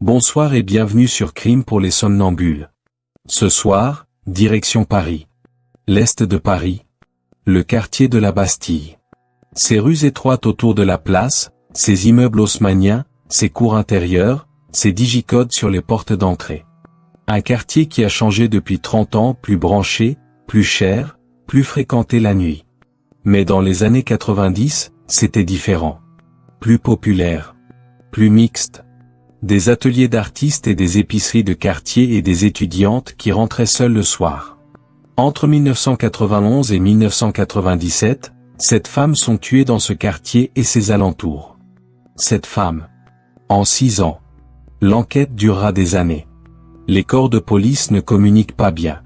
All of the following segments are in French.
Bonsoir et bienvenue sur Crime pour les somnambules. Ce soir, direction Paris. L'est de Paris. Le quartier de la Bastille. Ses rues étroites autour de la place, ses immeubles haussmanniens, ses cours intérieures, ses digicodes sur les portes d'entrée. Un quartier qui a changé depuis 30 ans, plus branché, plus cher, plus fréquenté la nuit. Mais dans les années 90, c'était différent. Plus populaire. Plus mixte. Des ateliers d'artistes et des épiceries de quartier et des étudiantes qui rentraient seules le soir. Entre 1991 et 1997, 7 femmes sont tuées dans ce quartier et ses alentours. 7 femmes. En 6 ans. L'enquête durera des années. Les corps de police ne communiquent pas bien.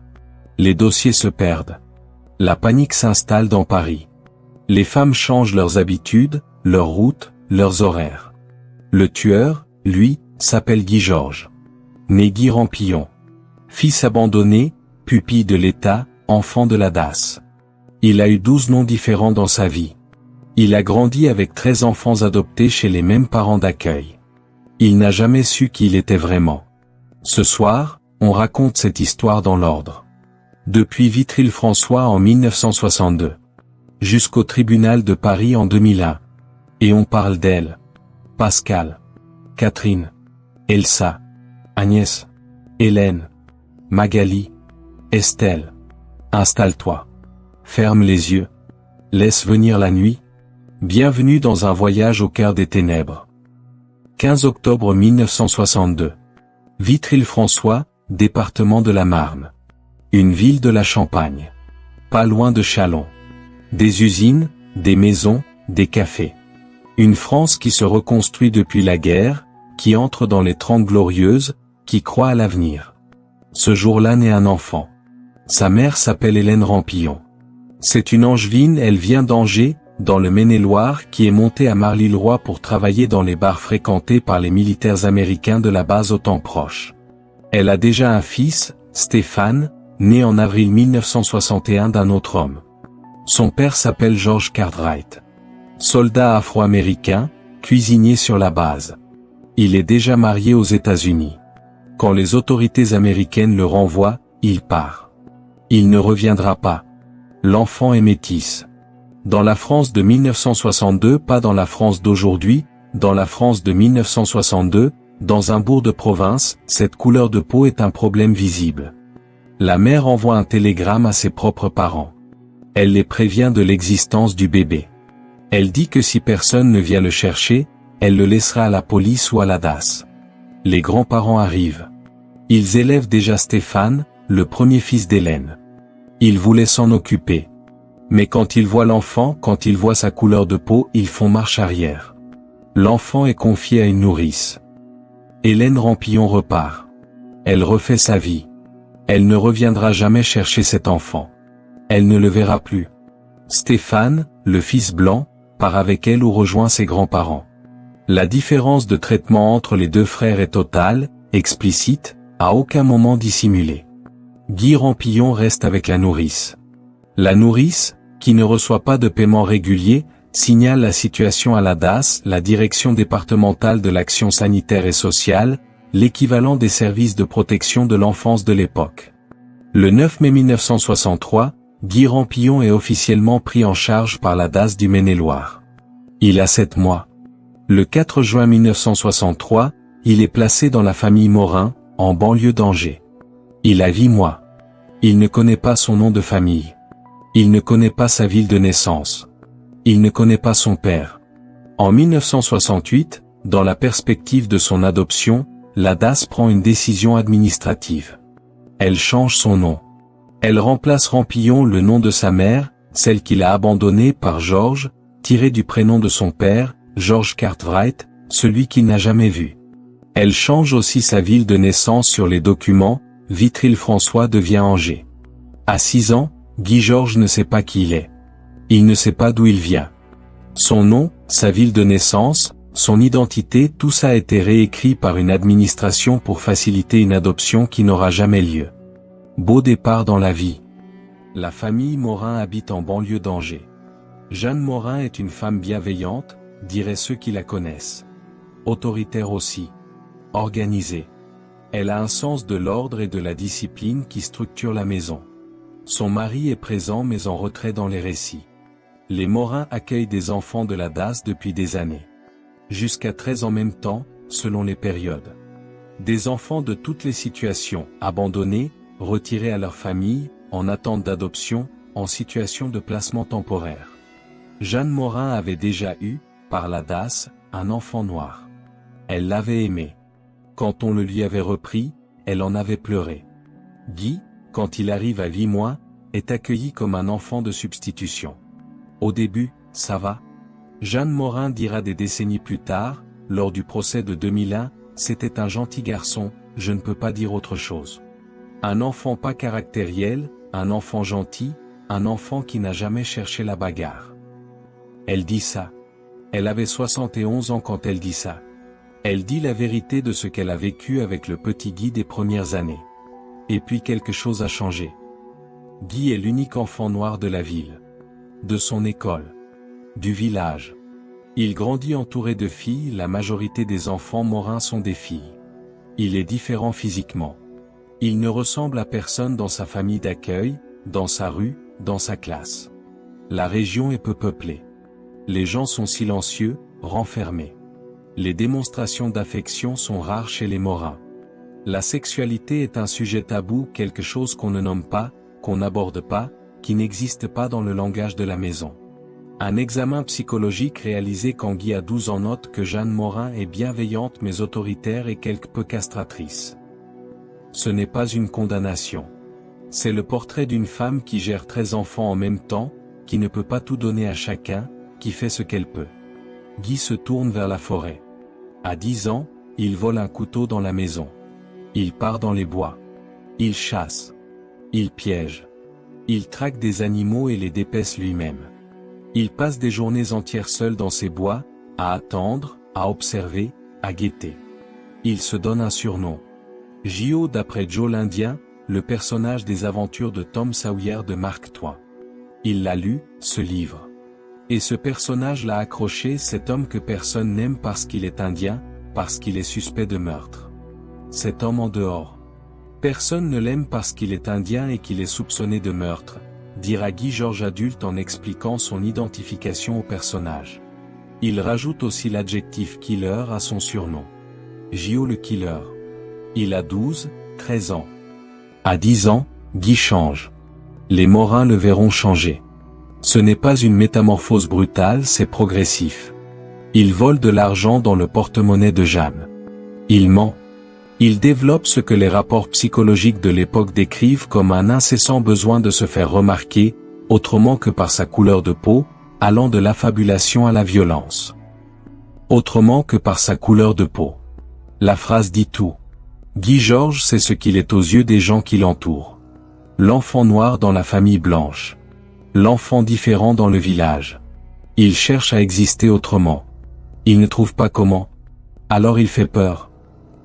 Les dossiers se perdent. La panique s'installe dans Paris. Les femmes changent leurs habitudes, leurs routes, leurs horaires. Le tueur, lui, s'appelle Guy Georges. Né Guy Rampillon. Fils abandonné, pupille de l'État, enfant de la DAS. Il a eu 12 noms différents dans sa vie. Il a grandi avec 13 enfants adoptés chez les mêmes parents d'accueil. Il n'a jamais su qui il était vraiment. Ce soir, on raconte cette histoire dans l'ordre. Depuis Vitry-le-François en 1962. Jusqu'au tribunal de Paris en 2001. Et on parle d'elle. Pascal. Catherine. Elsa. Agnès. Hélène. Magali. Estelle. Installe-toi. Ferme les yeux. Laisse venir la nuit. Bienvenue dans un voyage au cœur des ténèbres. 15 octobre 1962. Vitry-le-François, département de la Marne. Une ville de la Champagne. Pas loin de Châlons. Des usines, des maisons, des cafés. Une France qui se reconstruit depuis la guerre, qui entre dans les 30 glorieuses, qui croit à l'avenir. Ce jour-là naît un enfant. Sa mère s'appelle Hélène Rampillon. C'est une angevine, elle vient d'Angers, dans le Maine-et-Loire, qui est montée à Marly-le-Roi pour travailler dans les bars fréquentés par les militaires américains de la base OTAN proche. Elle a déjà un fils, Stéphane, né en avril 1961 d'un autre homme. Son père s'appelle George Cartwright. Soldat afro-américain, cuisinier sur la base. Il est déjà marié aux États-Unis. Quand les autorités américaines le renvoient, il part. Il ne reviendra pas. L'enfant est métis. Dans la France de 1962, pas dans la France d'aujourd'hui, dans la France de 1962, dans un bourg de province, cette couleur de peau est un problème visible. La mère envoie un télégramme à ses propres parents. Elle les prévient de l'existence du bébé. Elle dit que si personne ne vient le chercher, elle le laissera à la police ou à la DAS. Les grands-parents arrivent. Ils élèvent déjà Stéphane, le premier fils d'Hélène. Ils voulaient s'en occuper. Mais quand ils voient l'enfant, quand ils voient sa couleur de peau, ils font marche arrière. L'enfant est confié à une nourrice. Hélène Rampillon repart. Elle refait sa vie. Elle ne reviendra jamais chercher cet enfant. Elle ne le verra plus. Stéphane, le fils blanc, part avec elle ou rejoint ses grands-parents. La différence de traitement entre les deux frères est totale, explicite, à aucun moment dissimulée. Guy Rampillon reste avec la nourrice. La nourrice, qui ne reçoit pas de paiement régulier, signale la situation à la DAS, la Direction départementale de l'action sanitaire et sociale, l'équivalent des services de protection de l'enfance de l'époque. Le 9 mai 1963, Guy Rampillon est officiellement pris en charge par la DAS du Maine-et-Loire. Il a 7 mois. Le 4 juin 1963, il est placé dans la famille Morin, en banlieue d'Angers. Il a 8 mois. Il ne connaît pas son nom de famille. Il ne connaît pas sa ville de naissance. Il ne connaît pas son père. En 1968, dans la perspective de son adoption, la DAS prend une décision administrative. Elle change son nom. Elle remplace Rampillon le nom de sa mère, celle qu'il a abandonnée, par Georges, tiré du prénom de son père, George Cartwright, celui qu'il n'a jamais vu. Elle change aussi sa ville de naissance sur les documents, Vitry-le-François devient Angers. À 6 ans, Guy Georges ne sait pas qui il est. Il ne sait pas d'où il vient. Son nom, sa ville de naissance, son identité, tout ça a été réécrit par une administration pour faciliter une adoption qui n'aura jamais lieu. Beau départ dans la vie. La famille Morin habite en banlieue d'Angers. Jeanne Morin est une femme bienveillante, diraient ceux qui la connaissent. Autoritaire aussi. organisée. Elle a un sens de l'ordre et de la discipline qui structure la maison. Son mari est présent mais en retrait dans les récits. Les Morin accueillent des enfants de la DAS depuis des années. Jusqu'à 13 en même temps, selon les périodes. Des enfants de toutes les situations, abandonnés, retirés à leur famille, en attente d'adoption, en situation de placement temporaire. Jeanne Morin avait déjà eu, par la DAS, un enfant noir. Elle l'avait aimé. Quand on le lui avait repris, elle en avait pleuré. Guy, quand il arrive à 8 mois, est accueilli comme un enfant de substitution. Au début, ça va. Jeanne Morin dira des décennies plus tard, lors du procès de 2001, c'était un gentil garçon, je ne peux pas dire autre chose. Un enfant pas caractériel, un enfant gentil, un enfant qui n'a jamais cherché la bagarre. Elle dit ça. Elle avait 71 ans quand elle dit ça. Elle dit la vérité de ce qu'elle a vécu avec le petit Guy des premières années. Et puis quelque chose a changé. Guy est l'unique enfant noir de la ville. De son école. Du village. Il grandit entouré de filles, la majorité des enfants Morin sont des filles. Il est différent physiquement. Il ne ressemble à personne dans sa famille d'accueil, dans sa rue, dans sa classe. La région est peu peuplée. Les gens sont silencieux, renfermés. Les démonstrations d'affection sont rares chez les Morin. La sexualité est un sujet tabou, quelque chose qu'on ne nomme pas, qu'on n'aborde pas, qui n'existe pas dans le langage de la maison. Un examen psychologique réalisé quand Guy a 12 ans note que Jeanne Morin est bienveillante mais autoritaire et quelque peu castratrice. Ce n'est pas une condamnation. C'est le portrait d'une femme qui gère 13 enfants en même temps, qui ne peut pas tout donner à chacun, qui fait ce qu'elle peut. Guy se tourne vers la forêt. À 10 ans, il vole un couteau dans la maison. Il part dans les bois. Il chasse. Il piège. Il traque des animaux et les dépèce lui-même. Il passe des journées entières seul dans ses bois, à attendre, à observer, à guetter. Il se donne un surnom. Gio d'après Joe l'Indien, le personnage des aventures de Tom Sawyer de Mark Twain. Il l'a lu, ce livre. Et ce personnage l'a accroché, cet homme que personne n'aime parce qu'il est indien, parce qu'il est suspect de meurtre. Cet homme en dehors. Personne ne l'aime parce qu'il est indien et qu'il est soupçonné de meurtre, dira Guy Georges adulte en expliquant son identification au personnage. Il rajoute aussi l'adjectif killer à son surnom. Gio le killer. Il a 12, 13 ans. À 10 ans, Guy change. Les Morin le verront changer. Ce n'est pas une métamorphose brutale, c'est progressif. Il vole de l'argent dans le porte-monnaie de Jeanne. Il ment. Il développe ce que les rapports psychologiques de l'époque décrivent comme un incessant besoin de se faire remarquer, autrement que par sa couleur de peau, allant de l'affabulation à la violence. Autrement que par sa couleur de peau. La phrase dit tout. Guy Georges sait ce qu'il est aux yeux des gens qui l'entourent. L'enfant noir dans la famille blanche. L'enfant différent dans le village. Il cherche à exister autrement. Il ne trouve pas comment. Alors il fait peur.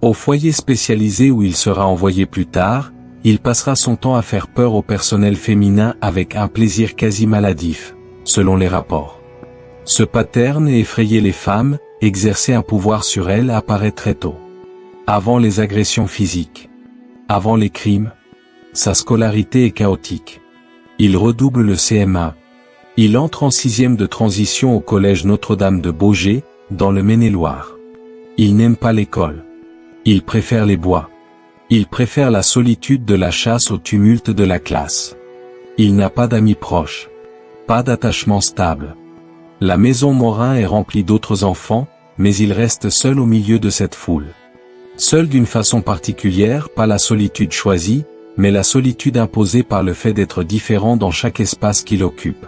Au foyer spécialisé où il sera envoyé plus tard, il passera son temps à faire peur au personnel féminin avec un plaisir quasi maladif, selon les rapports. Ce pattern et effrayer les femmes, exercer un pouvoir sur elles apparaît très tôt. Avant les agressions physiques. Avant les crimes. Sa scolarité est chaotique. Il redouble le CM1. Il entre en 6e de transition au collège Notre-Dame de Baugé, dans le Maine-et-Loire. Il n'aime pas l'école. Il préfère les bois. Il préfère la solitude de la chasse au tumulte de la classe. Il n'a pas d'amis proches. Pas d'attachement stable. La maison Morin est remplie d'autres enfants, mais il reste seul au milieu de cette foule. Seul d'une façon particulière, pas la solitude choisie, mais la solitude imposée par le fait d'être différent dans chaque espace qu'il occupe.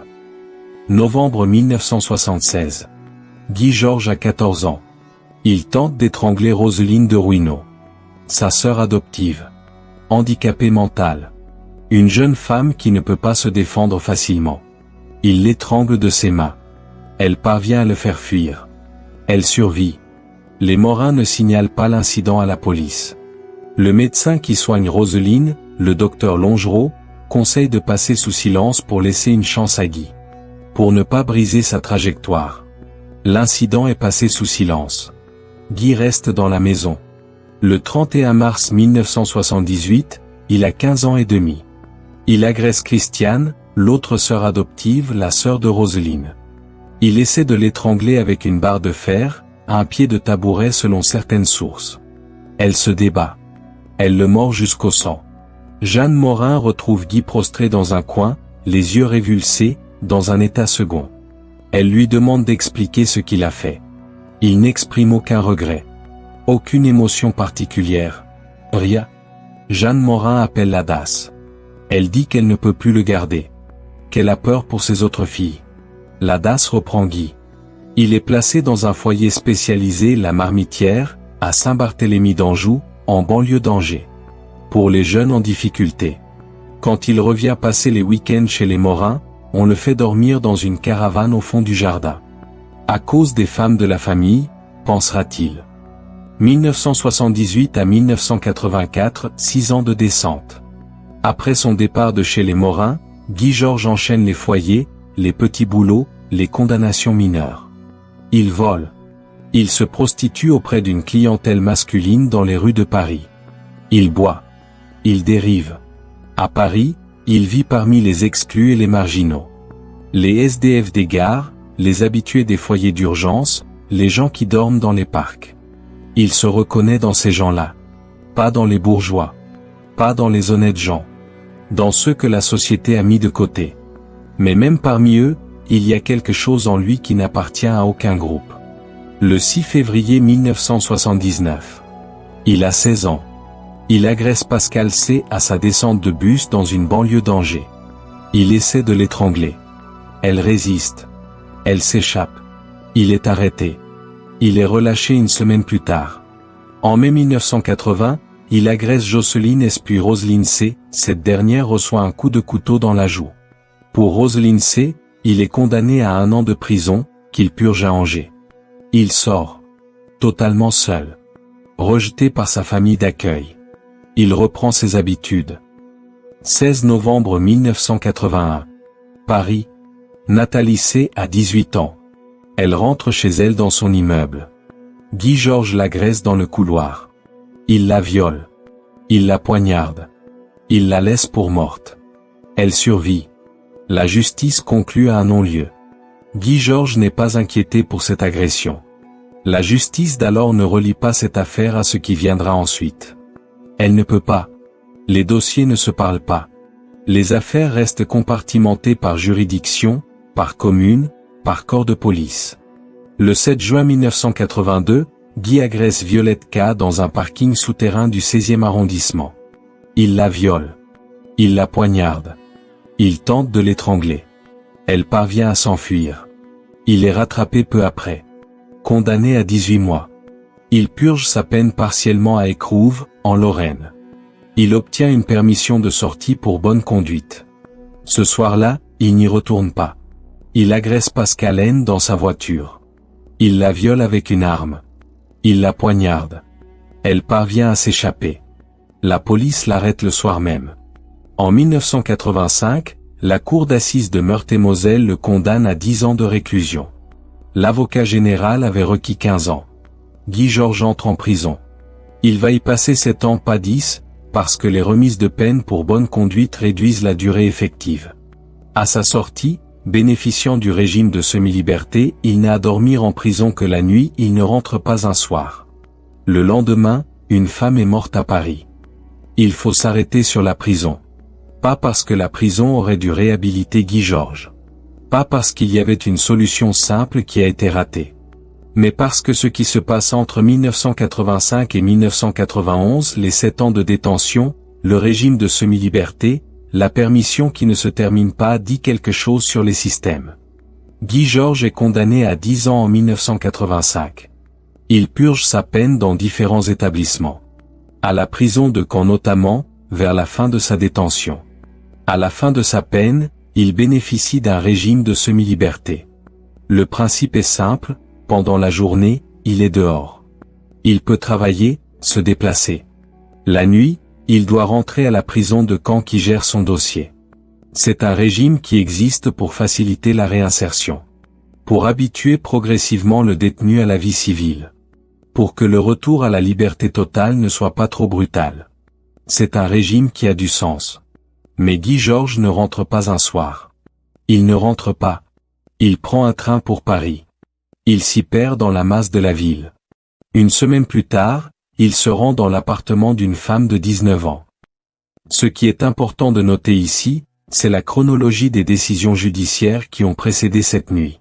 Novembre 1976. Guy Georges a 14 ans. Il tente d'étrangler Roselyne de Ruineau. Sa sœur adoptive. Handicapée mentale. Une jeune femme qui ne peut pas se défendre facilement. Il l'étrangle de ses mains. Elle parvient à le faire fuir. Elle survit. Les Morin ne signalent pas l'incident à la police. Le médecin qui soigne Roselyne, le docteur Longereau, conseille de passer sous silence pour laisser une chance à Guy. Pour ne pas briser sa trajectoire. L'incident est passé sous silence. Guy reste dans la maison. Le 31 mars 1978, il a 15 ans et demi. Il agresse Christiane, l'autre sœur adoptive, la sœur de Roselyne. Il essaie de l'étrangler avec une barre de fer, à un pied de tabouret selon certaines sources. Elle se débat. Elle le mord jusqu'au sang. Jeanne Morin retrouve Guy prostré dans un coin, les yeux révulsés, dans un état second. Elle lui demande d'expliquer ce qu'il a fait. Il n'exprime aucun regret. Aucune émotion particulière. Rien. Jeanne Morin appelle la DAS. Elle dit qu'elle ne peut plus le garder. Qu'elle a peur pour ses autres filles. La DAS reprend Guy. Il est placé dans un foyer spécialisé, la Marmitière, à Saint-Barthélemy d'Anjou, en banlieue d'Angers. Pour les jeunes en difficulté. Quand il revient passer les week-ends chez les Morin, on le fait dormir dans une caravane au fond du jardin. À cause des femmes de la famille, pensera-t-il. 1978 à 1984, 6 ans de descente. Après son départ de chez les Morin, Guy Georges enchaîne les foyers, les petits boulots, les condamnations mineures. Il vole. Il se prostitue auprès d'une clientèle masculine dans les rues de Paris. Il boit. Il dérive. À Paris, il vit parmi les exclus et les marginaux. Les SDF des gares, les habitués des foyers d'urgence, les gens qui dorment dans les parcs. Il se reconnaît dans ces gens-là. Pas dans les bourgeois. Pas dans les honnêtes gens. Dans ceux que la société a mis de côté. Mais même parmi eux, il y a quelque chose en lui qui n'appartient à aucun groupe. Le 6 février 1979. Il a 16 ans. Il agresse Pascal C. à sa descente de bus dans une banlieue d'Angers. Il essaie de l'étrangler. Elle résiste. Elle s'échappe. Il est arrêté. Il est relâché une semaine plus tard. En mai 1980, il agresse Jocelyne S. puis Roselyne C. Cette dernière reçoit un coup de couteau dans la joue. Pour Roselyne C., il est condamné à 1 an de prison, qu'il purge à Angers. Il sort. Totalement seul. Rejeté par sa famille d'accueil. Il reprend ses habitudes. 16 novembre 1981. Paris. Nathalie C. a 18 ans. Elle rentre chez elle dans son immeuble. Guy Georges l'agresse dans le couloir. Il la viole. Il la poignarde. Il la laisse pour morte. Elle survit. La justice conclut à un non-lieu. Guy Georges n'est pas inquiété pour cette agression. La justice d'alors ne relie pas cette affaire à ce qui viendra ensuite. Elle ne peut pas. Les dossiers ne se parlent pas. Les affaires restent compartimentées par juridiction, par commune, par corps de police. Le 7 juin 1982, Guy agresse Violette K. dans un parking souterrain du 16e arrondissement. Il la viole. Il la poignarde. Il tente de l'étrangler. Elle parvient à s'enfuir. Il est rattrapé peu après. Condamné à 18 mois. Il purge sa peine partiellement à Écrouves, en Lorraine. Il obtient une permission de sortie pour bonne conduite. Ce soir-là, il n'y retourne pas. Il agresse Pascal N. dans sa voiture. Il la viole avec une arme. Il la poignarde. Elle parvient à s'échapper. La police l'arrête le soir même. En 1985, la cour d'assises de Meurthe-et-Moselle le condamne à 10 ans de réclusion. L'avocat général avait requis 15 ans. Guy Georges entre en prison. Il va y passer 7 ans, pas 10, parce que les remises de peine pour bonne conduite réduisent la durée effective. À sa sortie, bénéficiant du régime de semi-liberté, il n'a à dormir en prison que la nuit, il ne rentre pas un soir. Le lendemain, une femme est morte à Paris. Il faut s'arrêter sur la prison. Pas parce que la prison aurait dû réhabiliter Guy Georges. Pas parce qu'il y avait une solution simple qui a été ratée. Mais parce que ce qui se passe entre 1985 et 1991, les 7 ans de détention, le régime de semi-liberté, la permission qui ne se termine pas dit quelque chose sur les systèmes. Guy Georges est condamné à 10 ans en 1985. Il purge sa peine dans différents établissements. À la prison de Caen notamment, vers la fin de sa détention. À la fin de sa peine, il bénéficie d'un régime de semi-liberté. Le principe est simple, pendant la journée, il est dehors. Il peut travailler, se déplacer. La nuit, il doit rentrer à la prison de Caen qui gère son dossier. C'est un régime qui existe pour faciliter la réinsertion. Pour habituer progressivement le détenu à la vie civile. pour que le retour à la liberté totale ne soit pas trop brutal. C'est un régime qui a du sens. Mais Guy Georges ne rentre pas un soir. Il ne rentre pas. Il prend un train pour Paris. Il s'y perd dans la masse de la ville. Une semaine plus tard, il se rend dans l'appartement d'une femme de 19 ans. Ce qui est important de noter ici, c'est la chronologie des décisions judiciaires qui ont précédé cette nuit.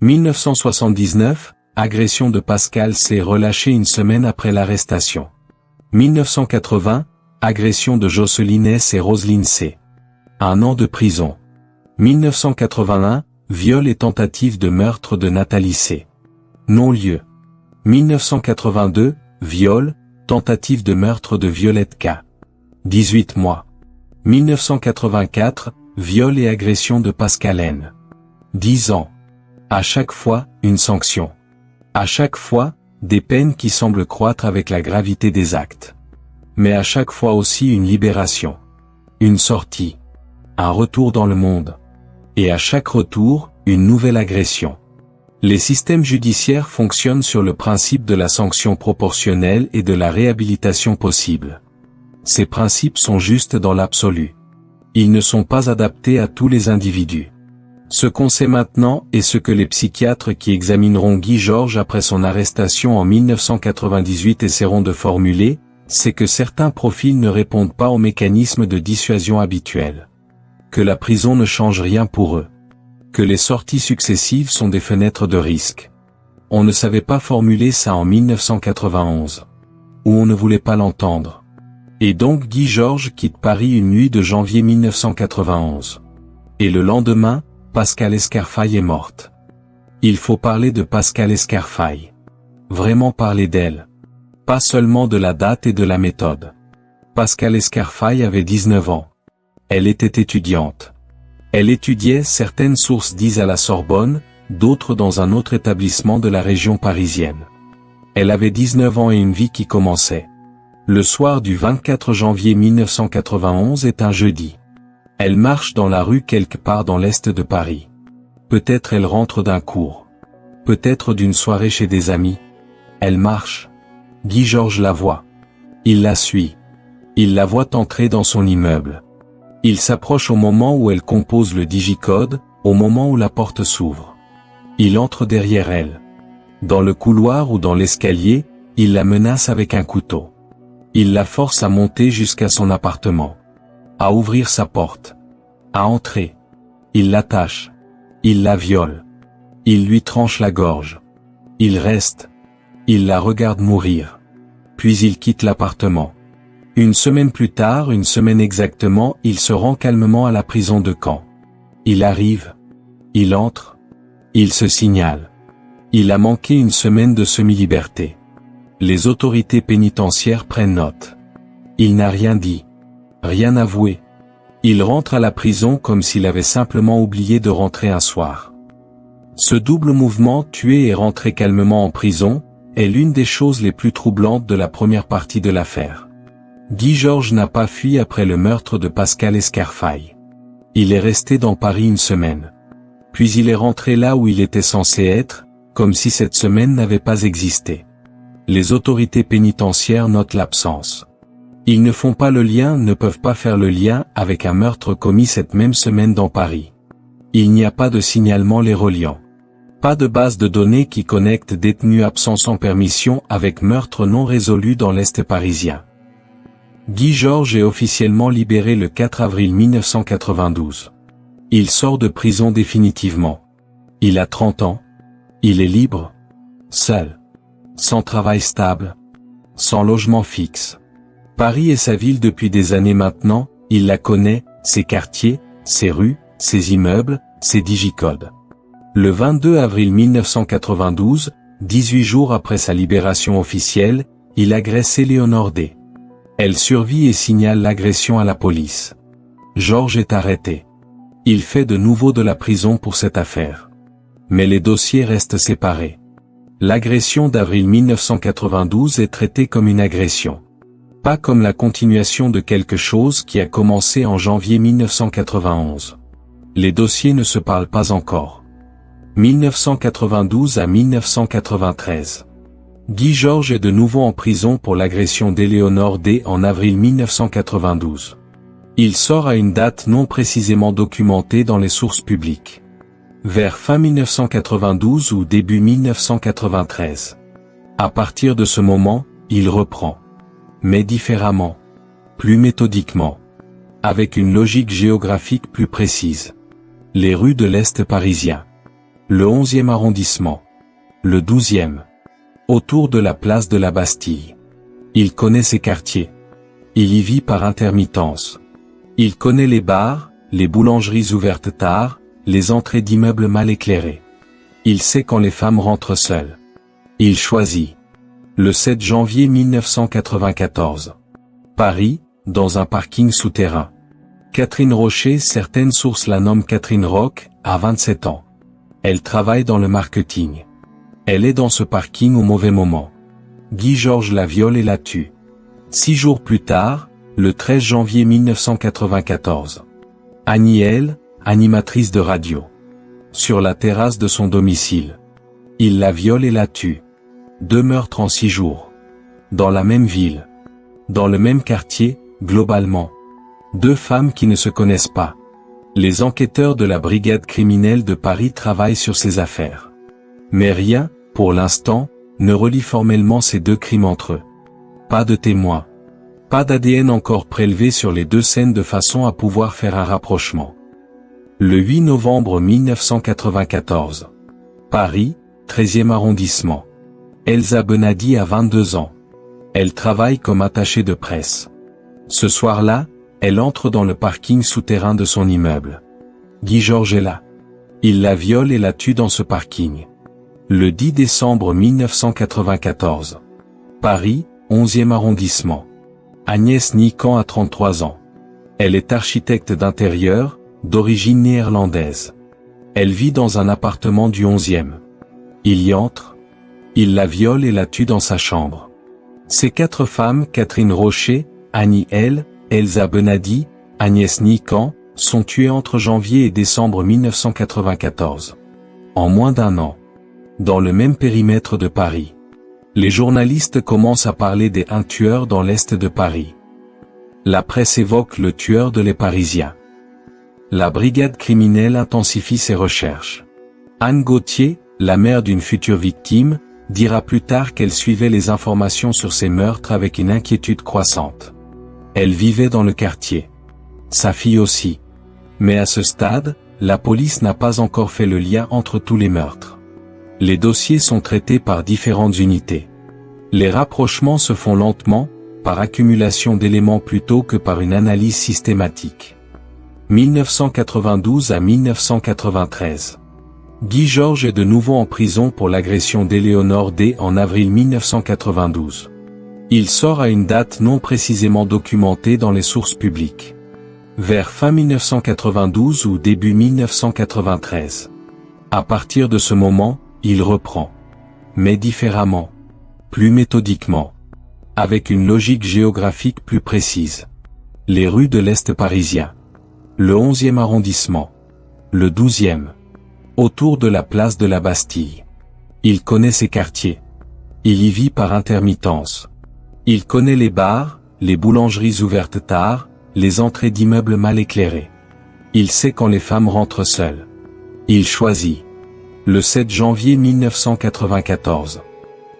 1979, agression de Pascal C. relâché une semaine après l'arrestation. 1980, agression de Jocelyne S. et Roselyne C. 1 an de prison. 1981, viol et tentative de meurtre de Nathalie C. Non-lieu. 1982, viol, tentative de meurtre de Violette K. 18 mois. 1984, viol et agression de Pascal N. 10 ans. À chaque fois, une sanction. À chaque fois, des peines qui semblent croître avec la gravité des actes. Mais à chaque fois aussi une libération. Une sortie. Un retour dans le monde. Et à chaque retour, une nouvelle agression. Les systèmes judiciaires fonctionnent sur le principe de la sanction proportionnelle et de la réhabilitation possible. Ces principes sont justes dans l'absolu. Ils ne sont pas adaptés à tous les individus. Ce qu'on sait maintenant et ce que les psychiatres qui examineront Guy Georges après son arrestation en 1998 essaieront de formuler, c'est que certains profils ne répondent pas aux mécanismes de dissuasion habituels. Que la prison ne change rien pour eux. Que les sorties successives sont des fenêtres de risque. On ne savait pas formuler ça en 1991. Ou on ne voulait pas l'entendre. Et donc Guy Georges quitte Paris une nuit de janvier 1991. Et le lendemain, Pascal Escarfaille est morte. Il faut parler de Pascal Escarfaille. Vraiment parler d'elle. Pas seulement de la date et de la méthode. Pascal Escarfaille avait 19 ans. Elle était étudiante. Elle étudiait, certaines sources disent à la Sorbonne, d'autres dans un autre établissement de la région parisienne. Elle avait 19 ans et une vie qui commençait. Le soir du 24 janvier 1991 est un jeudi. Elle marche dans la rue quelque part dans l'est de Paris. Peut-être elle rentre d'un cours. Peut-être d'une soirée chez des amis. Elle marche. Guy Georges la voit. Il la suit. Il la voit entrer dans son immeuble. Il s'approche au moment où elle compose le digicode, au moment où la porte s'ouvre. Il entre derrière elle. Dans le couloir ou dans l'escalier, il la menace avec un couteau. Il la force à monter jusqu'à son appartement. À ouvrir sa porte. À entrer. Il l'attache. Il la viole. Il lui tranche la gorge. Il reste. Il la regarde mourir. Puis il quitte l'appartement. Une semaine plus tard, une semaine exactement, il se rend calmement à la prison de Caen. Il arrive. Il entre. Il se signale. Il a manqué une semaine de semi-liberté. Les autorités pénitentiaires prennent note. Il n'a rien dit. Rien avoué. Il rentre à la prison comme s'il avait simplement oublié de rentrer un soir. Ce double mouvement, tuer et rentrer calmement en prison, est l'une des choses les plus troublantes de la première partie de l'affaire. Guy Georges n'a pas fui après le meurtre de Pascal Escarfaille. Il est resté dans Paris une semaine. Puis il est rentré là où il était censé être, comme si cette semaine n'avait pas existé. Les autorités pénitentiaires notent l'absence. Ils ne font pas le lien, ne peuvent pas faire le lien avec un meurtre commis cette même semaine dans Paris. Il n'y a pas de signalement les reliant. Pas de base de données qui connecte détenus absents sans permission avec meurtre non résolu dans l'Est parisien. Guy Georges est officiellement libéré le 4 avril 1992. Il sort de prison définitivement. Il a 30 ans. Il est libre. Seul. Sans travail stable. Sans logement fixe. Paris est sa ville depuis des années maintenant, il la connaît, ses quartiers, ses rues, ses immeubles, ses digicodes. Le 22 avril 1992, 18 jours après sa libération officielle, il agresse Éléonore D. Elle survit et signale l'agression à la police. Georges est arrêté. Il fait de nouveau de la prison pour cette affaire. Mais les dossiers restent séparés. L'agression d'avril 1992 est traitée comme une agression. Pas comme la continuation de quelque chose qui a commencé en janvier 1991. Les dossiers ne se parlent pas encore. 1992 à 1993. Guy Georges est de nouveau en prison pour l'agression d'Éléonore D. en avril 1992. Il sort à une date non précisément documentée dans les sources publiques. Vers fin 1992 ou début 1993. À partir de ce moment, il reprend. Mais différemment. Plus méthodiquement. Avec une logique géographique plus précise. Les rues de l'Est parisien. Le 11e arrondissement. Le 12e. Autour de la place de la Bastille. Il connaît ces quartiers. Il y vit par intermittence. Il connaît les bars, les boulangeries ouvertes tard, les entrées d'immeubles mal éclairés. Il sait quand les femmes rentrent seules. Il choisit. Le 7 janvier 1994. Paris, dans un parking souterrain. Catherine Rocher, certaines sources la nomment Catherine Roch, a 27 ans. Elle travaille dans le marketing. Elle est dans ce parking au mauvais moment. Guy Georges la viole et la tue. 6 jours plus tard, le 13 janvier 1994. Annie L., animatrice de radio. Sur la terrasse de son domicile. Il la viole et la tue. 2 meurtres en 6 jours. Dans la même ville. Dans le même quartier, globalement. 2 femmes qui ne se connaissent pas. Les enquêteurs de la brigade criminelle de Paris travaillent sur ces affaires. Mais rien, pour l'instant, ne relie formellement ces 2 crimes entre eux. Pas de témoins. Pas d'ADN encore prélevé sur les 2 scènes de façon à pouvoir faire un rapprochement. Le 8 novembre 1994. Paris, 13e arrondissement. Elsa Benadi a 22 ans. Elle travaille comme attachée de presse. Ce soir-là, elle entre dans le parking souterrain de son immeuble. Guy Georges est là. Il la viole et la tue dans ce parking. Le 10 décembre 1994. Paris, 11e arrondissement. Agnès Nican a 33 ans. Elle est architecte d'intérieur, d'origine néerlandaise. Elle vit dans un appartement du 11e. Il y entre. Il la viole et la tue dans sa chambre. Ces 4 femmes, Catherine Rocher, Annie L., Elsa Benadi, Agnès Nican, sont tuées entre janvier et décembre 1994. En moins d'1 an. Dans le même périmètre de Paris. Les journalistes commencent à parler des 1 tueurs dans l'Est de Paris. La presse évoque le tueur de les Parisiens. La brigade criminelle intensifie ses recherches. Anne Gauthier, la mère d'une future victime, dira plus tard qu'elle suivait les informations sur ces meurtres avec une inquiétude croissante. Elle vivait dans le quartier. Sa fille aussi. Mais à ce stade, la police n'a pas encore fait le lien entre tous les meurtres. Les dossiers sont traités par différentes unités. Les rapprochements se font lentement, par accumulation d'éléments plutôt que par une analyse systématique. 1992 à 1993. Guy Georges est de nouveau en prison pour l'agression d'Éléonore D. en avril 1992. Il sort à une date non précisément documentée dans les sources publiques. Vers fin 1992 ou début 1993. À partir de ce moment, il reprend. Mais différemment. Plus méthodiquement. Avec une logique géographique plus précise. Les rues de l'Est parisien. Le 11e arrondissement. Le 12e. Autour de la place de la Bastille. Il connaît ces quartiers. Il y vit par intermittence. Il connaît les bars, les boulangeries ouvertes tard, les entrées d'immeubles mal éclairés. Il sait quand les femmes rentrent seules. Il choisit. Le 7 janvier 1994.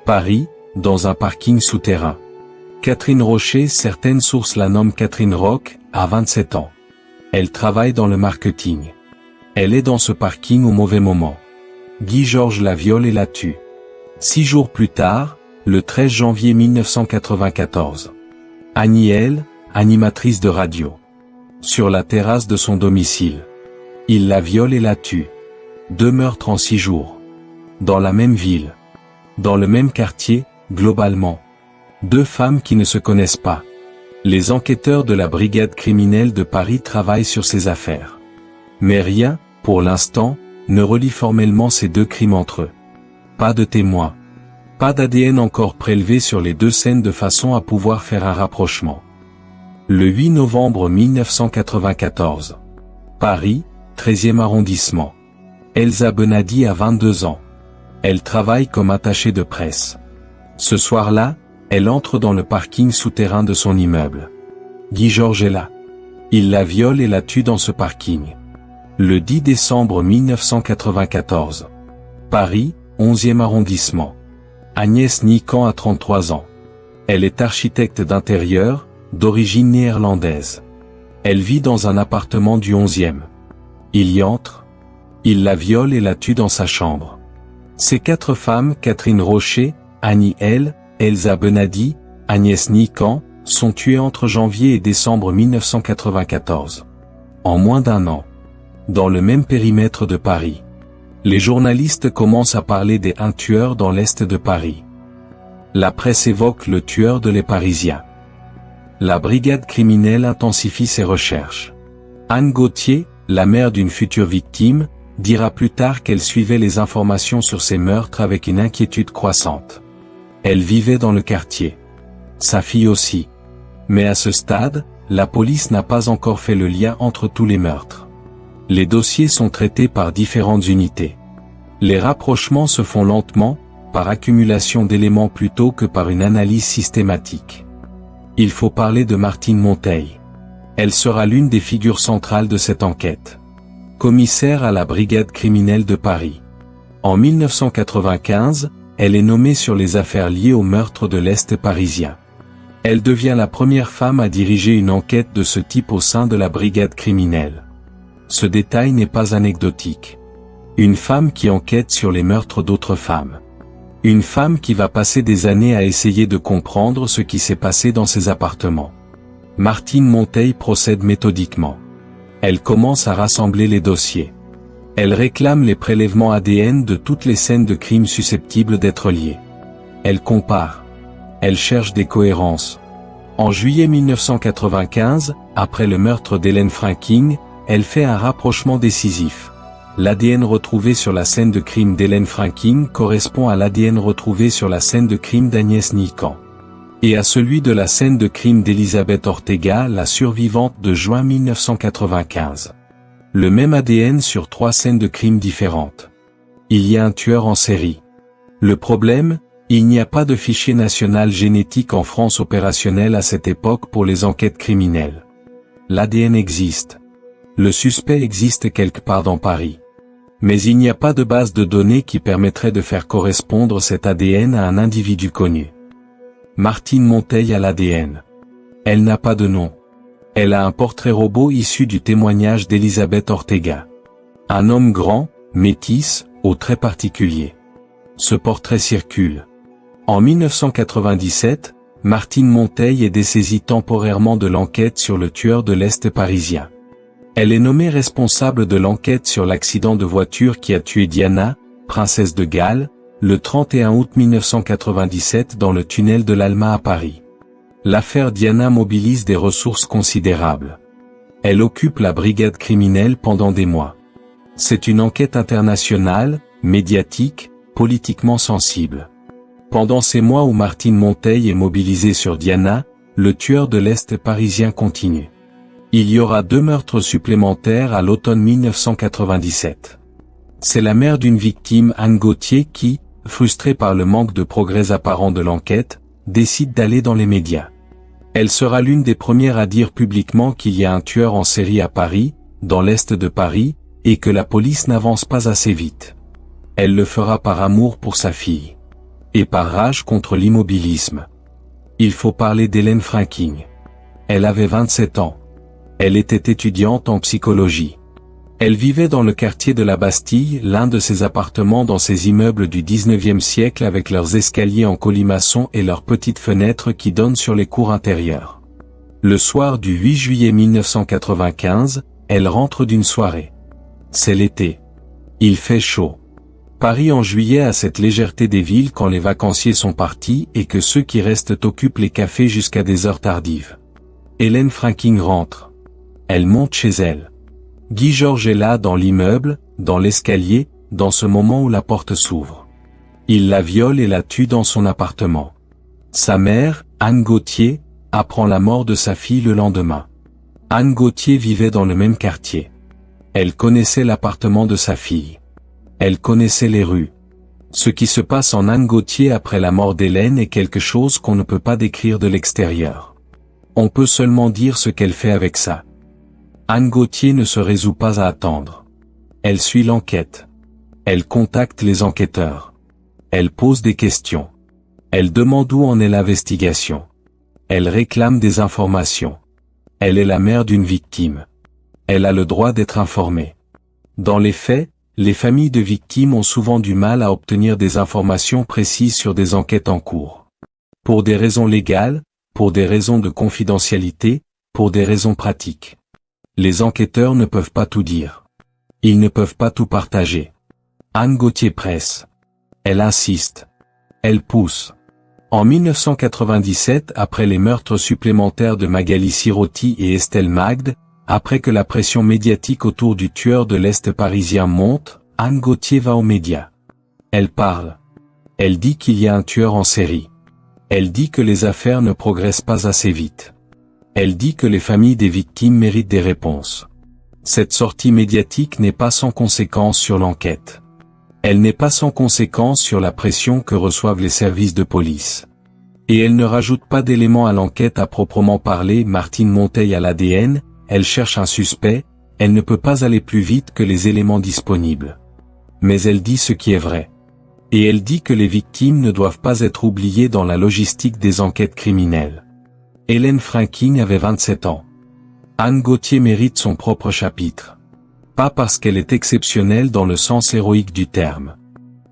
Paris, dans un parking souterrain. Catherine Rocher, certaines sources la nomment Catherine Roch, a 27 ans. Elle travaille dans le marketing. Elle est dans ce parking au mauvais moment. Guy Georges la viole et la tue. 6 jours plus tard, le 13 janvier 1994. Annie L., animatrice de radio. Sur la terrasse de son domicile. Il la viole et la tue. 2 meurtres en 6 jours. Dans la même ville. Dans le même quartier, globalement. 2 femmes qui ne se connaissent pas. Les enquêteurs de la brigade criminelle de Paris travaillent sur ces affaires. Mais rien, pour l'instant, ne relie formellement ces 2 crimes entre eux. Pas de témoins. Pas d'ADN encore prélevé sur les 2 scènes de façon à pouvoir faire un rapprochement. Le 8 novembre 1994. Paris, 13e arrondissement. Elsa Benadi a 22 ans. Elle travaille comme attachée de presse. Ce soir-là, elle entre dans le parking souterrain de son immeuble. Guy Georges est là. Il la viole et la tue dans ce parking. Le 10 décembre 1994. Paris, 11e arrondissement. Agnès Niekamp a 33 ans. Elle est architecte d'intérieur, d'origine néerlandaise. Elle vit dans un appartement du 11e. Il y entre. Il la viole et la tue dans sa chambre. Ces 4 femmes, Catherine Rocher, Annie L., Elsa Benadi, Agnès Niekamp, sont tuées entre janvier et décembre 1994. En moins d'un an. Dans le même périmètre de Paris. Les journalistes commencent à parler des 1 tueur dans l'est de Paris. La presse évoque le tueur de les Parisiens. La brigade criminelle intensifie ses recherches. Anne Gauthier, la mère d'une future victime, dira plus tard qu'elle suivait les informations sur ces meurtres avec une inquiétude croissante. Elle vivait dans le quartier. Sa fille aussi. Mais à ce stade, la police n'a pas encore fait le lien entre tous les meurtres. Les dossiers sont traités par différentes unités. Les rapprochements se font lentement, par accumulation d'éléments plutôt que par une analyse systématique. Il faut parler de Martine Monteil. Elle sera l'une des figures centrales de cette enquête. Commissaire à la brigade criminelle de Paris. En 1995, elle est nommée sur les affaires liées au meurtre de l'Est parisien. Elle devient la première femme à diriger une enquête de ce type au sein de la brigade criminelle. Ce détail n'est pas anecdotique. Une femme qui enquête sur les meurtres d'autres femmes. Une femme qui va passer des années à essayer de comprendre ce qui s'est passé dans ses appartements. Martine Monteil procède méthodiquement. Elle commence à rassembler les dossiers. Elle réclame les prélèvements ADN de toutes les scènes de crimes susceptibles d'être liées. Elle compare. Elle cherche des cohérences. En juillet 1995, après le meurtre d'Hélène Franking, elle fait un rapprochement décisif. L'ADN retrouvé sur la scène de crime d'Hélène Franking correspond à l'ADN retrouvé sur la scène de crime d'Agnès Niekamp. Et à celui de la scène de crime d'Elisabeth Ortega, la survivante de juin 1995. Le même ADN sur 3 scènes de crime différentes. Il y a un tueur en série. Le problème, il n'y a pas de fichier national génétique en France opérationnel à cette époque pour les enquêtes criminelles. L'ADN existe. Le suspect existe quelque part dans Paris. Mais il n'y a pas de base de données qui permettrait de faire correspondre cet ADN à un individu connu. Martine Monteil a l'ADN. Elle n'a pas de nom. Elle a un portrait robot issu du témoignage d'Elisabeth Ortega. Un homme grand, métis, aux traits particuliers. Ce portrait circule. En 1997, Martine Monteil est dessaisie temporairement de l'enquête sur le tueur de l'Est parisien. Elle est nommée responsable de l'enquête sur l'accident de voiture qui a tué Diana, princesse de Galles, le 31 août 1997 dans le tunnel de l'Alma à Paris. L'affaire Diana mobilise des ressources considérables. Elle occupe la brigade criminelle pendant des mois. C'est une enquête internationale, médiatique, politiquement sensible. Pendant ces mois où Martine Monteil est mobilisée sur Diana, le tueur de l'Est parisien continue. Il y aura 2 meurtres supplémentaires à l'automne 1997. C'est la mère d'une victime, Anne Gauthier, qui, frustrée par le manque de progrès apparent de l'enquête, décide d'aller dans les médias. Elle sera l'une des premières à dire publiquement qu'il y a un tueur en série à Paris, dans l'est de Paris, et que la police n'avance pas assez vite. Elle le fera par amour pour sa fille. Et par rage contre l'immobilisme. Il faut parler d'Hélène Franking. Elle avait 27 ans. Elle était étudiante en psychologie. Elle vivait dans le quartier de la Bastille, l'un de ses appartements dans ces immeubles du 19e siècle avec leurs escaliers en colimaçon et leurs petites fenêtres qui donnent sur les cours intérieures. Le soir du 8 juillet 1995, elle rentre d'une soirée. C'est l'été. Il fait chaud. Paris en juillet a cette légèreté des villes quand les vacanciers sont partis et que ceux qui restent occupent les cafés jusqu'à des heures tardives. Hélène Franking rentre. Elle monte chez elle. Guy Georges est là dans l'immeuble, dans l'escalier, dans ce moment où la porte s'ouvre. Il la viole et la tue dans son appartement. Sa mère, Anne Gauthier, apprend la mort de sa fille le lendemain. Anne Gauthier vivait dans le même quartier. Elle connaissait l'appartement de sa fille. Elle connaissait les rues. Ce qui se passe en Anne Gauthier après la mort d'Hélène est quelque chose qu'on ne peut pas décrire de l'extérieur. On peut seulement dire ce qu'elle fait avec ça. Anne Gauthier ne se résout pas à attendre. Elle suit l'enquête. Elle contacte les enquêteurs. Elle pose des questions. Elle demande où en est l'investigation. Elle réclame des informations. Elle est la mère d'une victime. Elle a le droit d'être informée. Dans les faits, les familles de victimes ont souvent du mal à obtenir des informations précises sur des enquêtes en cours. Pour des raisons légales, pour des raisons de confidentialité, pour des raisons pratiques. Les enquêteurs ne peuvent pas tout dire. Ils ne peuvent pas tout partager. Anne Gauthier presse. Elle insiste. Elle pousse. En 1997, après les meurtres supplémentaires de Magali Sirotti et Estelle Magde, après que la pression médiatique autour du tueur de l'Est parisien monte, Anne Gauthier va aux médias. Elle parle. Elle dit qu'il y a un tueur en série. Elle dit que les affaires ne progressent pas assez vite. Elle dit que les familles des victimes méritent des réponses. Cette sortie médiatique n'est pas sans conséquence sur l'enquête. Elle n'est pas sans conséquence sur la pression que reçoivent les services de police. Et elle ne rajoute pas d'éléments à l'enquête à proprement parler. Martine Monteil à l'ADN, elle cherche un suspect, elle ne peut pas aller plus vite que les éléments disponibles. Mais elle dit ce qui est vrai. Et elle dit que les victimes ne doivent pas être oubliées dans la logistique des enquêtes criminelles. Hélène Franking avait 27 ans. Anne Gauthier mérite son propre chapitre. Pas parce qu'elle est exceptionnelle dans le sens héroïque du terme.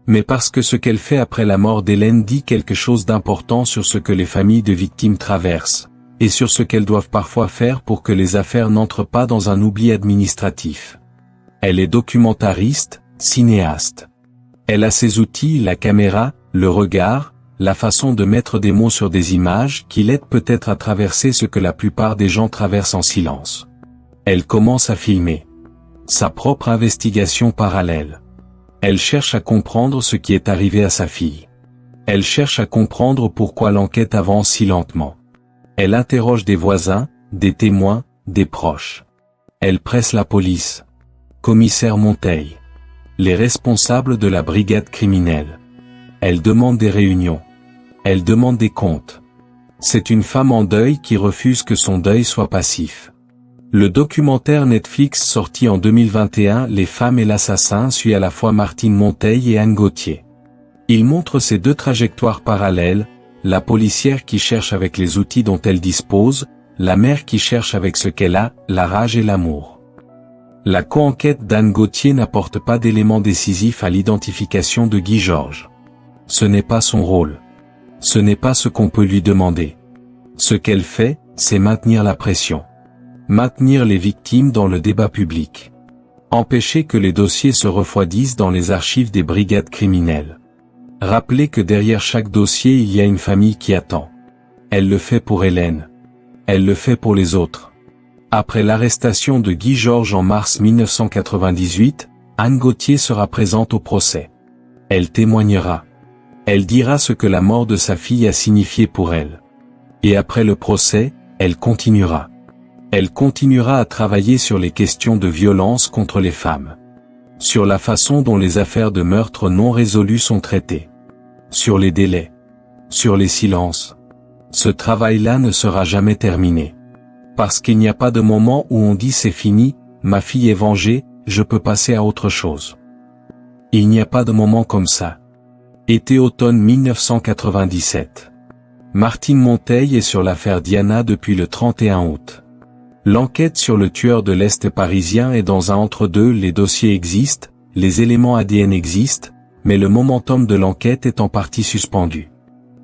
Mais parce que ce qu'elle fait après la mort d'Hélène dit quelque chose d'important sur ce que les familles de victimes traversent, et sur ce qu'elles doivent parfois faire pour que les affaires n'entrent pas dans un oubli administratif. Elle est documentariste, cinéaste. Elle a ses outils, la caméra, le regard, la façon de mettre des mots sur des images qui l'aident peut-être à traverser ce que la plupart des gens traversent en silence. Elle commence à filmer. Sa propre investigation parallèle. Elle cherche à comprendre ce qui est arrivé à sa fille. Elle cherche à comprendre pourquoi l'enquête avance si lentement. Elle interroge des voisins, des témoins, des proches. Elle presse la police. Commissaire Monteil. Les responsables de la brigade criminelle. Elle demande des réunions. Elle demande des comptes. C'est une femme en deuil qui refuse que son deuil soit passif. Le documentaire Netflix sorti en 2021 Les femmes et l'assassin suit à la fois Martine Monteil et Anne Gauthier. Il montre ces deux trajectoires parallèles, la policière qui cherche avec les outils dont elle dispose, la mère qui cherche avec ce qu'elle a, la rage et l'amour. La co-enquête d'Anne Gauthier n'apporte pas d'éléments décisifs à l'identification de Guy Georges. Ce n'est pas son rôle. Ce n'est pas ce qu'on peut lui demander. Ce qu'elle fait, c'est maintenir la pression. Maintenir les victimes dans le débat public. Empêcher que les dossiers se refroidissent dans les archives des brigades criminelles. Rappeler que derrière chaque dossier il y a une famille qui attend. Elle le fait pour Hélène. Elle le fait pour les autres. Après l'arrestation de Guy Georges en mars 1998, Anne Gauthier sera présente au procès. Elle témoignera. Elle dira ce que la mort de sa fille a signifié pour elle. Et après le procès, elle continuera. Elle continuera à travailler sur les questions de violence contre les femmes. Sur la façon dont les affaires de meurtre non résolues sont traitées. Sur les délais. Sur les silences. Ce travail-là ne sera jamais terminé. Parce qu'il n'y a pas de moment où on dit c'est fini, ma fille est vengée, je peux passer à autre chose. Il n'y a pas de moment comme ça. Été-automne 1997. Martine Monteil est sur l'affaire Diana depuis le 31 août. L'enquête sur le tueur de l'Est parisien est dans un entre-deux, les dossiers existent, les éléments ADN existent, mais le momentum de l'enquête est en partie suspendu.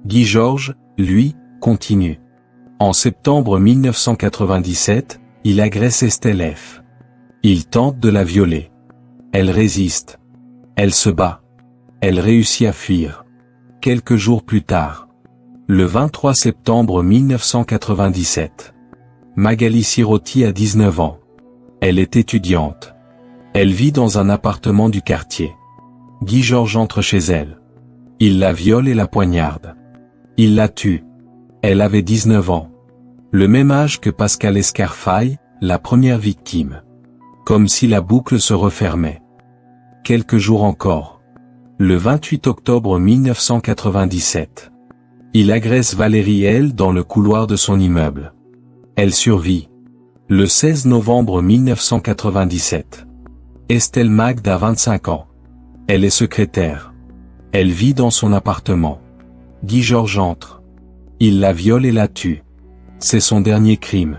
Guy Georges, lui, continue. En septembre 1997, il agresse Estelle F. Il tente de la violer. Elle résiste. Elle se bat. Elle réussit à fuir. Quelques jours plus tard. Le 23 septembre 1997. Magali Sirotti a 19 ans. Elle est étudiante. Elle vit dans un appartement du quartier. Guy Georges entre chez elle. Il la viole et la poignarde. Il la tue. Elle avait 19 ans. Le même âge que Pascal Escarfaille, la première victime. Comme si la boucle se refermait. Quelques jours encore. Le 28 octobre 1997. Il agresse Valérie L. dans le couloir de son immeuble. Elle survit. Le 16 novembre 1997. Estelle Magde a 25 ans. Elle est secrétaire. Elle vit dans son appartement. Guy Georges entre. Il la viole et la tue. C'est son dernier crime.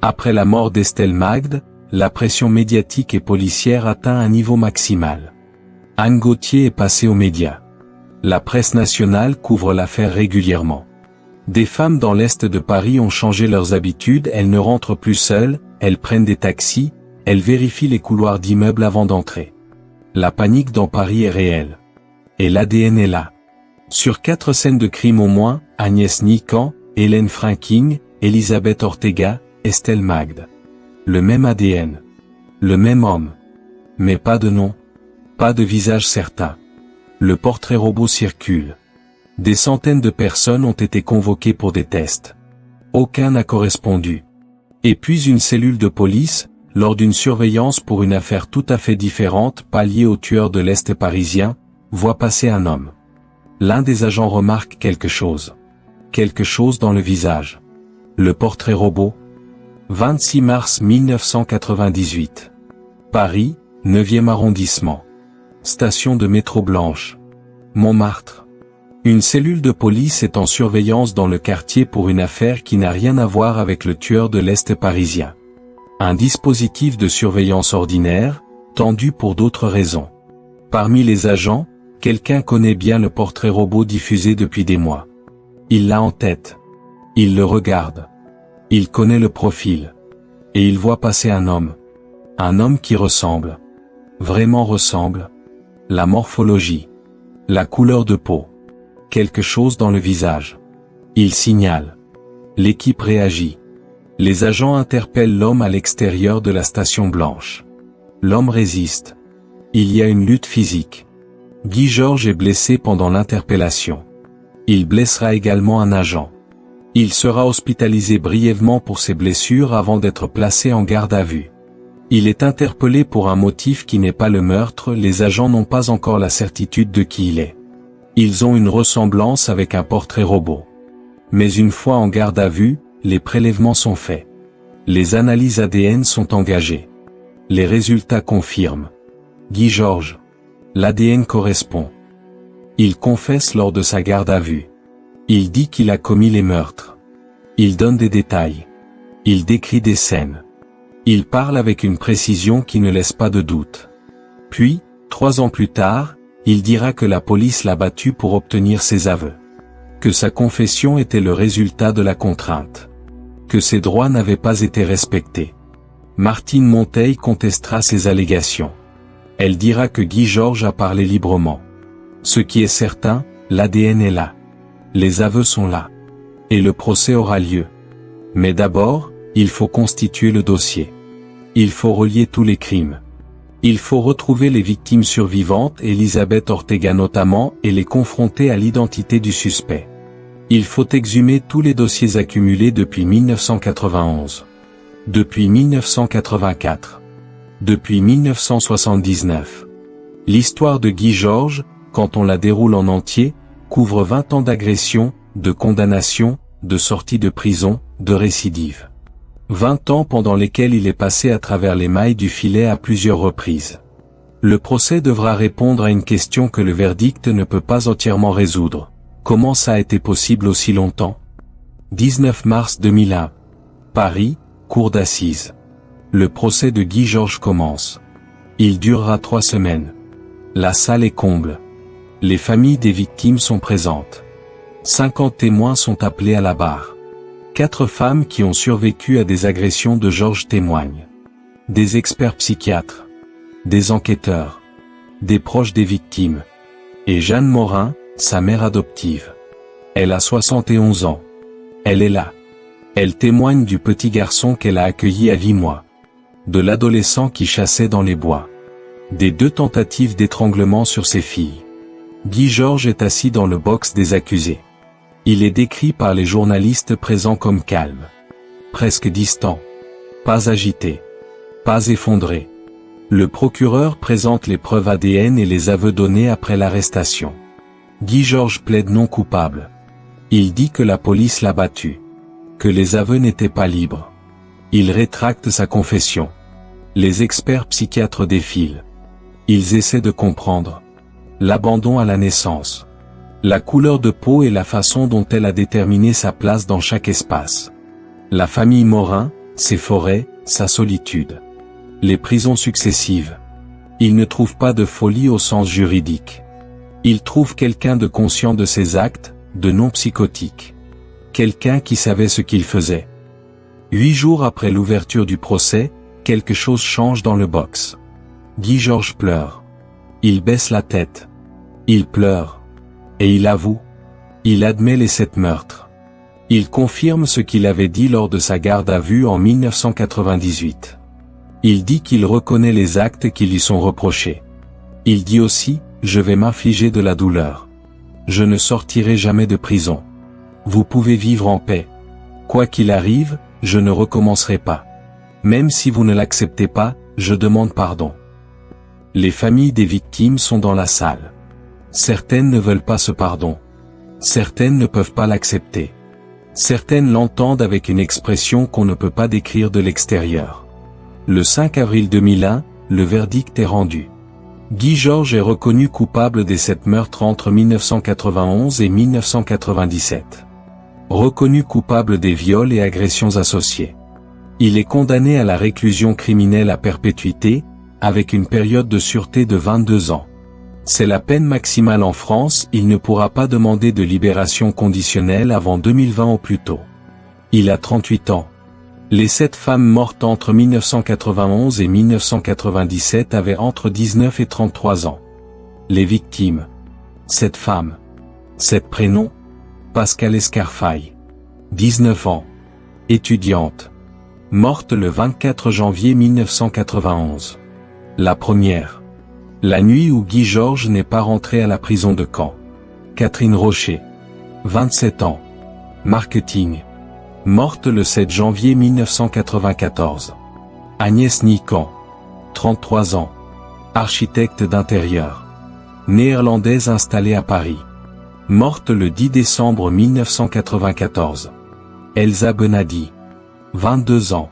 Après la mort d'Estelle Magde, la pression médiatique et policière atteint un niveau maximal. Anne Gauthier est passée aux médias. La presse nationale couvre l'affaire régulièrement. Des femmes dans l'est de Paris ont changé leurs habitudes, elles ne rentrent plus seules, elles prennent des taxis, elles vérifient les couloirs d'immeubles avant d'entrer. La panique dans Paris est réelle. Et l'ADN est là. Sur 4 scènes de crime au moins, Agnès Nican, Hélène Franking, Elisabeth Ortega, Estelle Magde. Le même ADN. Le même homme. Mais pas de nom. Pas de visage certain. Le portrait robot circule. Des centaines de personnes ont été convoquées pour des tests. Aucun n'a correspondu. Et puis une cellule de police, lors d'une surveillance pour une affaire tout à fait différente, pas liée au tueur de l'Est parisien, voit passer un homme. L'un des agents remarque quelque chose. Quelque chose dans le visage. Le portrait robot. 26 mars 1998. Paris, 9e arrondissement. Station de métro Blanche. Montmartre. Une cellule de police est en surveillance dans le quartier pour une affaire qui n'a rien à voir avec le tueur de l'Est parisien. Un dispositif de surveillance ordinaire, tendu pour d'autres raisons. Parmi les agents, quelqu'un connaît bien le portrait robot diffusé depuis des mois. Il l'a en tête. Il le regarde. Il connaît le profil. Et il voit passer un homme. Un homme qui ressemble. Vraiment ressemble. La morphologie. La couleur de peau. Quelque chose dans le visage. Il signale. L'équipe réagit. Les agents interpellent l'homme à l'extérieur de la station blanche. L'homme résiste. Il y a une lutte physique. Guy Georges est blessé pendant l'interpellation. Il blessera également un agent. Il sera hospitalisé brièvement pour ses blessures avant d'être placé en garde à vue. Il est interpellé pour un motif qui n'est pas le meurtre, les agents n'ont pas encore la certitude de qui il est. Ils ont une ressemblance avec un portrait robot. Mais une fois en garde à vue, les prélèvements sont faits. Les analyses ADN sont engagées. Les résultats confirment. Guy Georges. L'ADN correspond. Il confesse lors de sa garde à vue. Il dit qu'il a commis les meurtres. Il donne des détails. Il décrit des scènes. Il parle avec une précision qui ne laisse pas de doute. Puis, 3 ans plus tard, il dira que la police l'a battu pour obtenir ses aveux. Que sa confession était le résultat de la contrainte. Que ses droits n'avaient pas été respectés. Martine Monteil contestera ces allégations. Elle dira que Guy Georges a parlé librement. Ce qui est certain, l'ADN est là. Les aveux sont là. Et le procès aura lieu. Mais d'abord, il faut constituer le dossier. Il faut relier tous les crimes. Il faut retrouver les victimes survivantes, Elisabeth Ortega notamment, et les confronter à l'identité du suspect. Il faut exhumer tous les dossiers accumulés depuis 1991. Depuis 1984. Depuis 1979. L'histoire de Guy Georges, quand on la déroule en entier, couvre 20 ans d'agression, de condamnation, de sortie de prison, de récidive. 20 ans pendant lesquels il est passé à travers les mailles du filet à plusieurs reprises. Le procès devra répondre à une question que le verdict ne peut pas entièrement résoudre. Comment ça a été possible aussi longtemps? 19 mars 2001. Paris, cour d'assises. Le procès de Guy Georges commence. Il durera 3 semaines. La salle est comble. Les familles des victimes sont présentes. 50 témoins sont appelés à la barre. 4 femmes qui ont survécu à des agressions de Georges témoignent. Des experts psychiatres. Des enquêteurs. Des proches des victimes. Et Jeanne Morin, sa mère adoptive. Elle a 71 ans. Elle est là. Elle témoigne du petit garçon qu'elle a accueilli à Vimois. De l'adolescent qui chassait dans les bois. Des 2 tentatives d'étranglement sur ses filles. Guy Georges est assis dans le box des accusés. Il est décrit par les journalistes présents comme calme. Presque distant. Pas agité. Pas effondré. Le procureur présente les preuves ADN et les aveux donnés après l'arrestation. Guy Georges plaide non coupable. Il dit que la police l'a battu. Que les aveux n'étaient pas libres. Il rétracte sa confession. Les experts psychiatres défilent. Ils essaient de comprendre. L'abandon à la naissance. La couleur de peau et la façon dont elle a déterminé sa place dans chaque espace. La famille Morin, ses forêts, sa solitude. Les prisons successives. Il ne trouve pas de folie au sens juridique. Il trouve quelqu'un de conscient de ses actes, de non psychotique. Quelqu'un qui savait ce qu'il faisait. 8 jours après l'ouverture du procès, quelque chose change dans le box. Guy Georges pleure. Il baisse la tête. Il pleure. Et il avoue. Il admet les 7 meurtres. Il confirme ce qu'il avait dit lors de sa garde à vue en 1998. Il dit qu'il reconnaît les actes qui lui sont reprochés. Il dit aussi, je vais m'infliger de la douleur. Je ne sortirai jamais de prison. Vous pouvez vivre en paix. Quoi qu'il arrive, je ne recommencerai pas. Même si vous ne l'acceptez pas, je demande pardon. Les familles des victimes sont dans la salle. Certaines ne veulent pas ce pardon. Certaines ne peuvent pas l'accepter. Certaines l'entendent avec une expression qu'on ne peut pas décrire de l'extérieur. Le 5 avril 2001, le verdict est rendu. Guy Georges est reconnu coupable des 7 meurtres entre 1991 et 1997. Reconnu coupable des viols et agressions associées. Il est condamné à la réclusion criminelle à perpétuité, avec une période de sûreté de 22 ans. C'est la peine maximale en France, il ne pourra pas demander de libération conditionnelle avant 2020 au plus tôt. Il a 38 ans. Les 7 femmes mortes entre 1991 et 1997 avaient entre 19 et 33 ans. Les victimes. 7 femmes. 7 prénoms. Pascal Escarfaille. 19 ans. Étudiante. Morte le 24 janvier 1991. La première. La nuit où Guy Georges n'est pas rentré à la prison de Caen. Catherine Rocher. 27 ans. Marketing. Morte le 7 janvier 1994. Agnès Nican. 33 ans. Architecte d'intérieur. Néerlandaise installée à Paris. Morte le 10 décembre 1994. Elsa Benadi. 22 ans.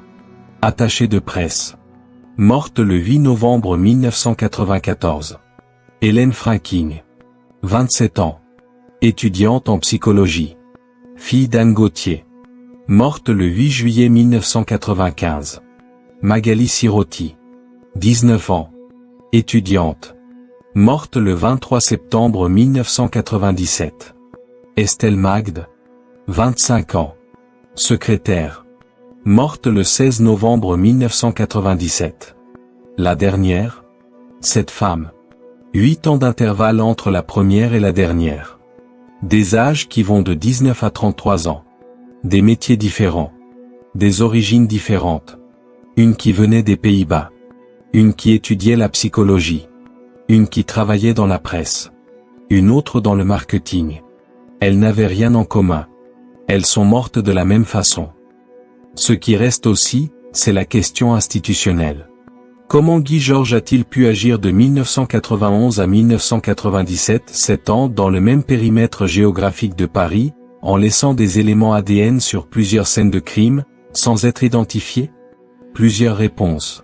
Attachée de presse. Morte le 8 novembre 1994. Hélène Franking. 27 ans. Étudiante en psychologie. Fille d'Anne Gauthier. Morte le 8 juillet 1995. Magali Sirotti. 19 ans. Étudiante. Morte le 23 septembre 1997. Estelle Magde. 25 ans. Secrétaire. Morte le 16 novembre 1997. La dernière. Cette femme. 8 ans d'intervalle entre la première et la dernière. Des âges qui vont de 19 à 33 ans. Des métiers différents. Des origines différentes. Une qui venait des Pays-Bas. Une qui étudiait la psychologie. Une qui travaillait dans la presse. Une autre dans le marketing. Elles n'avaient rien en commun. Elles sont mortes de la même façon. Ce qui reste aussi, c'est la question institutionnelle. Comment Guy Georges a-t-il pu agir de 1991 à 1997, 7 ans dans le même périmètre géographique de Paris, en laissant des éléments ADN sur plusieurs scènes de crime, sans être identifiés? Plusieurs réponses.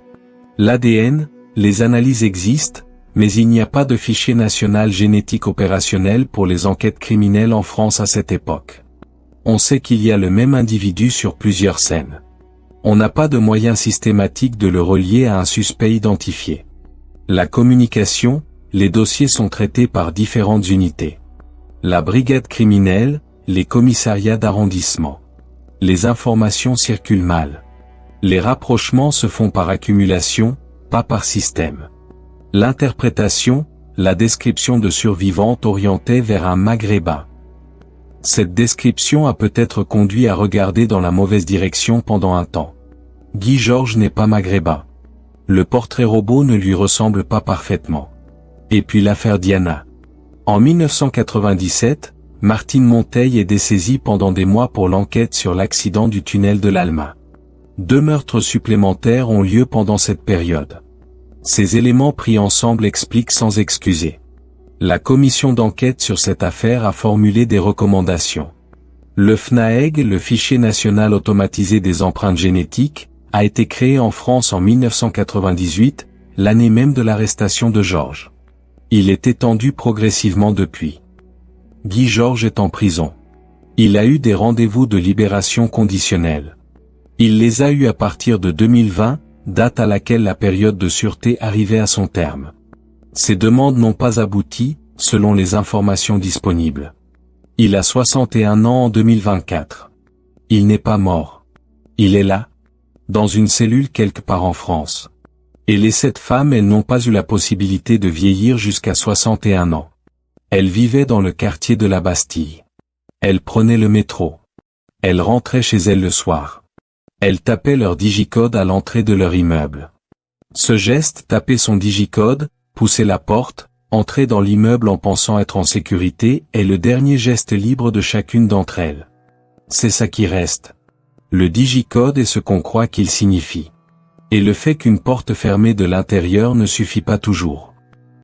L'ADN, les analyses existent, mais il n'y a pas de fichier national génétique opérationnel pour les enquêtes criminelles en France à cette époque. On sait qu'il y a le même individu sur plusieurs scènes. On n'a pas de moyen systématique de le relier à un suspect identifié. La communication, les dossiers sont traités par différentes unités. La brigade criminelle, les commissariats d'arrondissement. Les informations circulent mal. Les rapprochements se font par accumulation, pas par système. L'interprétation, la description de survivantes orientée vers un maghrébin. Cette description a peut-être conduit à regarder dans la mauvaise direction pendant un temps. Guy Georges n'est pas maghrébin. Le portrait robot ne lui ressemble pas parfaitement. Et puis l'affaire Diana. En 1997, Martine Monteil est dessaisie pendant des mois pour l'enquête sur l'accident du tunnel de l'Alma. 2 meurtres supplémentaires ont lieu pendant cette période. Ces éléments pris ensemble expliquent sans excuser. La commission d'enquête sur cette affaire a formulé des recommandations. Le FNAEG, le Fichier national automatisé des empreintes génétiques, a été créé en France en 1998, l'année même de l'arrestation de Georges. Il est étendu progressivement depuis. Guy Georges est en prison. Il a eu des rendez-vous de libération conditionnelle. Il les a eus à partir de 2020, date à laquelle la période de sûreté arrivait à son terme. Ces demandes n'ont pas abouti, selon les informations disponibles. Il a 61 ans en 2024. Il n'est pas mort. Il est là, dans une cellule quelque part en France. Et les 7 femmes, elles n'ont pas eu la possibilité de vieillir jusqu'à 61 ans. Elles vivaient dans le quartier de la Bastille. Elles prenaient le métro. Elles rentraient chez elles le soir. Elles tapaient leur digicode à l'entrée de leur immeuble. Ce geste, taper son digicode, pousser la porte, entrer dans l'immeuble en pensant être en sécurité, est le dernier geste libre de chacune d'entre elles. C'est ça qui reste. Le digicode est ce qu'on croit qu'il signifie. Et le fait qu'une porte fermée de l'intérieur ne suffit pas toujours.